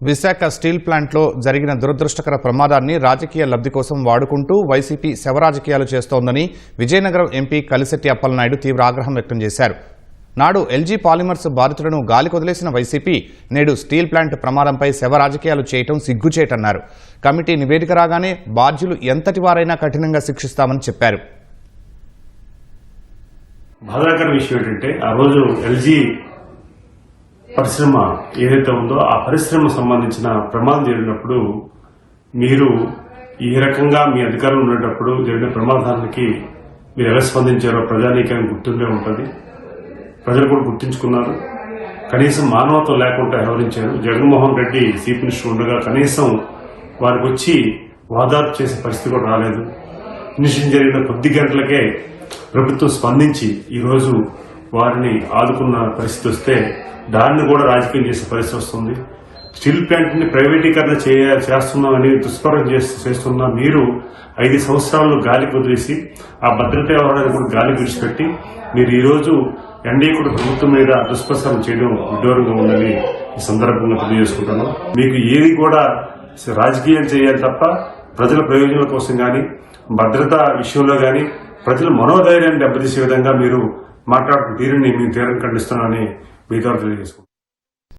Visakha steel ప్లాంట్లో జరిగిన దురదృష్టకర ప్రమాదాన్ని రాజకీయ లబ్ధి కోసం వాడుకుంటూ వైసీపీ శవరాజకీయాలు చేస్తోందని విజయనగరం ఎంపీ కలిశెట్టి అప్పలనాయుడు తీవ్ర ఆగ్రహం వ్యక్తం చేశారు. నాడు ఎల్జీ పాలిమర్స్ బాధితులను గాలికొదిలేసిన వైసీపీ నేడు స్టీల్ ప్లాంట్ ప్రమాదంపై శవరాజకీయాలు చేయటం సిగ్గుచేటన్నారు. కమిటీ నివేదిక రాగానే బాధ్యులు ఎంతటి వారైనా కఠినంగా శిక్షిస్తామని చెప్పారు. బాధాకర విషయం ఏంటంటే ఆ రోజు ఎల్జీ పరిశ్రమ ఏదైతే ఉందో ఆ పరిశ్రమ సంబంధించిన ప్రమాదం జరిగినప్పుడు మీరు ఈ రకంగా మీ అధికారులు ఉండేటప్పుడు జరిగిన ప్రమాదానికి మీరు ఎలా స్పందించారో ప్రజానీకానికి గుర్తుండే ఉంటుంది. ప్రజలు కూడా గుర్తించుకున్నారు. కనీసం మానవత్వం లేకుండా వ్యవహరించారు. జగన్మోహన్ రెడ్డి చీఫ్ మినిస్టర్ ఉండగా కనీసం వారికి వచ్చి వాదాలు చేసే పరిస్థితి కూడా రాలేదు. ఇన్సిడెంట్ జరిగిన కొద్ది గంటలకే ప్రభుత్వం స్పందించి ఈరోజు వారిని ఆదుకున్న పరిస్థితి వస్తే దాన్ని కూడా రాజకీయం చేసే పరిస్థితి వస్తుంది. స్టీల్ ప్లాంట్ ని ప్రైవేటీకరణ చేస్తున్నామని దుష్ప్రచారం చేస్తున్న మీరు 5 సంవత్సరాలు గాలికి వదిలేసి ఆ భద్రతా వ్యవహారాన్ని కూడా గాలికి విడిచిపెట్టి మీరు ఈ రోజు ఎన్డీఏ కూడా ప్రభుత్వం మీద దుష్ప్రచారం చేయడం విడ్డూరంగా ఉందని ఈ సందర్భంగా తెలియజేసుకుంటున్నాం. మీకు ఏది కూడా రాజకీయం చేయాలి తప్ప ప్రజల ప్రయోజనాల కోసం గాని భద్రతా విషయంలో గాని ప్రజల మనోధైర్యాన్ని దెబ్బతీసే విధంగా మీరు మాట్లాడుతున్న తీరుని మేము తీవ్రంగా ఖండిస్తున్నామని మీ ద్వారా తెలియజేసుకుంటాం.